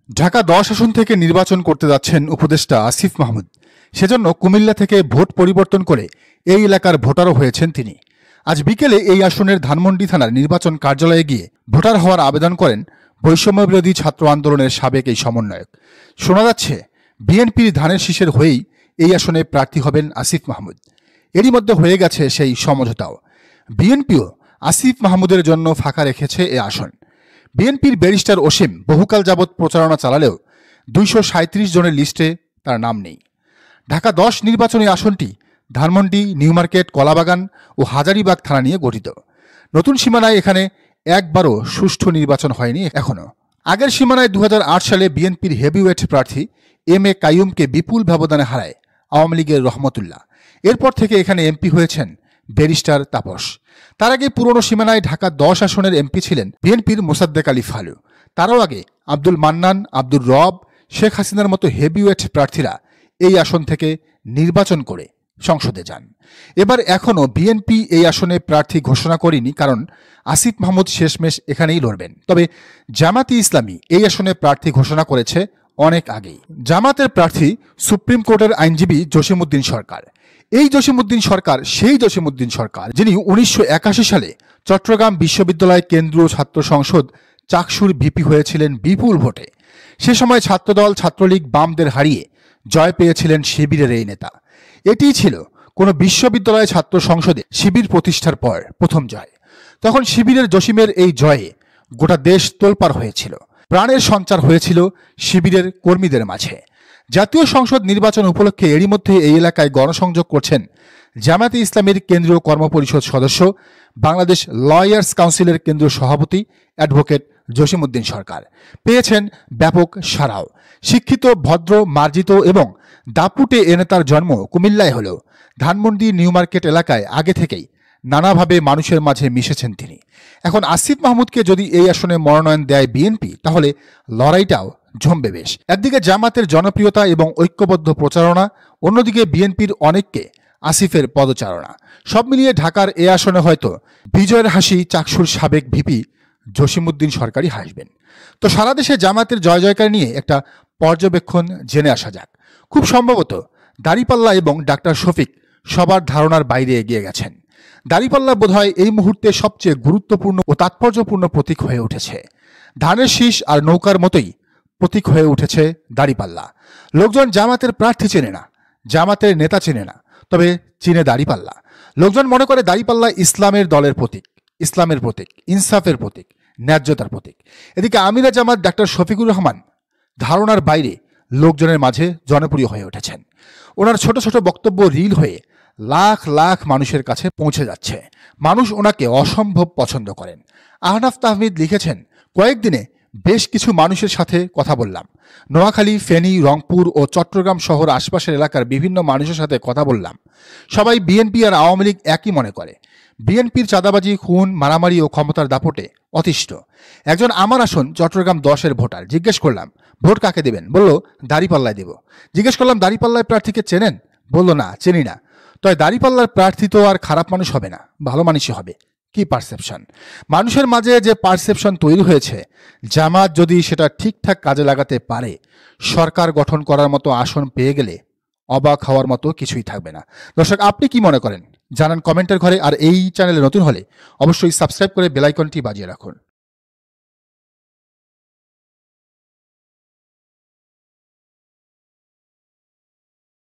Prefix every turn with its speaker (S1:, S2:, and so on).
S1: ঢাকা 10 আসন থেকে নির্বাচন করতে যাচ্ছেন উপদেষ্টা আসিফ মাহমুদ। সেজন্য কুমিল্লা থেকে ভোট পরিবর্তন করে এই এলাকার ভোটারও হয়েছেন তিনি। আজ বিকেলে এই আসনের ধানমন্ডি থানার নির্বাচন কার্যালয়ে গিয়ে ভোটার হওয়ার আবেদন করেন বৈষম্যবিরোধী ছাত্র আন্দোলনের সাবেক এই সমন্বয়ক। শোনা যাচ্ছে বিএনপির ধানের শীষের হয়েই এই আসনে প্রার্থী হবেন আসিফ মাহমুদ। এরই মধ্যে হয়ে গেছে সেই সমঝোতাও। বিএনপিও আসিফ মাহমুদের জন্য ফাঁকা রেখেছে এ আসন। বিএনপির ব্যারিস্টার অসীম বহুকাল যাবৎ প্রচারণা চালালেও 237 জনের লিস্টে তার নাম নেই। ঢাকা 10 নির্বাচনী আসনটি ধানমন্ডি, নিউমার্কেট, কলাবাগান ও হাজারীবাগ থানা নিয়ে গঠিত। নতুন সীমানায় এখানে একবারও সুষ্ঠু নির্বাচন হয়নি এখনও। আগের সীমানায় 2008 সালে বিএনপির হেভিওয়েট প্রার্থী এম এ কাইয়ুমকে বিপুল ব্যবধানে হারায় আওয়ামী লীগের রহমতুল্লাহ। এরপর থেকে এখানে এমপি হয়েছেন ব্যারিস্টার তাপস। তার আগে পুরনো সীমানায় ঢাকা 10 আসনের এমপি ছিলেন বিএনপির মোসাদ্দেক আলী ফালু। তারও আগে আব্দুল মান্নান, আব্দুর রব, শেখ হাসিনার মতো হেভিওয়েট প্রার্থীরা এই আসন থেকে নির্বাচন করে সংসদে যান। এবার এখনও বিএনপি এই আসনে প্রার্থী ঘোষণা করেনি, কারণ আসিফ মাহমুদ শেষমেশ এখানেই লড়বেন। তবে জামাতি ইসলামী এই আসনে প্রার্থী ঘোষণা করেছে অনেক আগেই। জামাতের প্রার্থী সুপ্রিম কোর্টের আইনজীবী জসিমউদ্দিন সরকার। এই জসিমউদ্দিন সরকার সেই জসিমউদ্দিন সরকার যিনি 1981 সালে চট্টগ্রাম বিশ্ববিদ্যালয় কেন্দ্রীয় ছাত্র সংসদ চাকসুর ভিপি হয়েছিলেন বিপুল ভোটে। সে সময় ছাত্রদল, ছাত্রলীগ, বামদের হারিয়ে জয় পেয়েছিলেন শিবিরের এই নেতা। এটিই ছিল কোনো বিশ্ববিদ্যালয় ছাত্র সংসদে শিবির প্রতিষ্ঠার পর প্রথম জয়। তখন শিবিরের জসিমের এই জয়ে গোটা দেশ তোলপাড় হয়েছিল। প্রাণের সঞ্চার হয়েছিল শিবিরের কর্মীদের মাঝে। জাতীয় সংসদ নির্বাচন উপলক্ষে এরই মধ্যে এই এলাকায় গণসংযোগ করছেন জামায়াতে ইসলামীর কেন্দ্রীয় কর্মপরিষদ সদস্য, বাংলাদেশ লয়ার্স কাউন্সিলের কেন্দ্রীয় সভাপতি অ্যাডভোকেট জসিমউদ্দিন সরকার। পেয়েছেন ব্যাপক সাড়াও। শিক্ষিত, ভদ্র, মার্জিত এবং দাপুটে এ নেতার জন্ম কুমিল্লায় হলেও ধানমন্ডি, নিউমার্কেট এলাকায় আগে থেকেই নানাভাবে মানুষের মাঝে মিশেছেন তিনি। এখন আসিফ মাহমুদকে যদি এই আসনে মনোনয়ন দেয় বিএনপি, তাহলে লড়াইটাও জমবে বেশ। একদিকে জামাতের জনপ্রিয়তা এবং ঐক্যবদ্ধ প্রচারণা, অন্যদিকে বিএনপির অনেককে আসিফের পদচারণা। সব মিলিয়ে ঢাকার এ আসনে হয়তো বিজয়ের হাসি চাকসুর সাবেক ভিপি জসিমউদ্দিন সরকারই হাসবেন। তো সারা দেশে জামাতের জয় জয়কার নিয়ে একটা পর্যবেক্ষণ জেনে আসা যাক। খুব সম্ভবত দাঁড়িপাল্লা এবং ডাক্তার শফিক সবার ধারণার বাইরে এগিয়ে গেছেন। দাঁড়িপাল্লা বোধহয় এই মুহূর্তে সবচেয়ে গুরুত্বপূর্ণ ও তাৎপর্যপূর্ণ প্রতীক হয়ে উঠেছে। ধানের শীষ আর নৌকার মতোই প্রতীক হয়ে উঠেছে দাঁড়িপাল্লা। লোকজন জামাতের প্রার্থী চেনে না, জামাতের নেতা চেনে না, তবে চিনে দাঁড়িপাল্লা। লোকজন মনে করে দাঁড়িপাল্লা ইসলামের দলের প্রতীক, ইসলামের প্রতীক, ইনসাফের প্রতীক, ন্যায্যতার প্রতীক। এদিকে আমিরা জামাত ডাক্তার শফিকুর রহমান ধারণার বাইরে লোকজনের মাঝে জনপ্রিয় হয়ে উঠেছেন। ওনার ছোট ছোট বক্তব্য রিল হয়ে লাখ লাখ মানুষের কাছে পৌঁছে যাচ্ছে। মানুষ ওনাকে অসম্ভব পছন্দ করেন। আহনাফ তাহমিদ লিখেছেন, কয়েকদিনে বেশ কিছু মানুষের সাথে কথা বললাম। নোয়াখালী, ফেনী, রংপুর ও চট্টগ্রাম শহর আশপাশের এলাকার বিভিন্ন মানুষের সাথে কথা বললাম। সবাই বিএনপি আর আওয়ামী লীগ একই মনে করে। বিএনপির চাঁদাবাজি, খুন, মারামারি ও ক্ষমতার দাপটে অতিষ্ঠ। একজন আমার আসন চট্টগ্রাম 10-এর ভোটার, জিজ্ঞেস করলাম ভোট কাকে দেবেন? বলল দাঁড়িপাল্লায় দেব। জিজ্ঞেস করলাম দাঁড়িপাল্লায় প্রার্থীকে চেনেন? বলল না, চিনি না। তবে দাঁড়িপাল্লার প্রার্থী তো আর খারাপ মানুষ হবে না, ভালো মানুষই হবে। কি পারসেপশন! মানুষের মাঝে যে পারসেপশন তৈরি হয়েছে, জামাত যদি সেটা ঠিকঠাক কাজে লাগাতে পারে, সরকার গঠন করার মতো আসন পেয়ে গেলে অবাক হওয়ার মতো কিছুই থাকবে না। দর্শক, আপনি কি মনে করেন জানান কমেন্টের ঘরে। আর এই চ্যানেলে নতুন হলে অবশ্যই সাবস্ক্রাইব করে বেল আইকনটি বাজিয়ে রাখুন।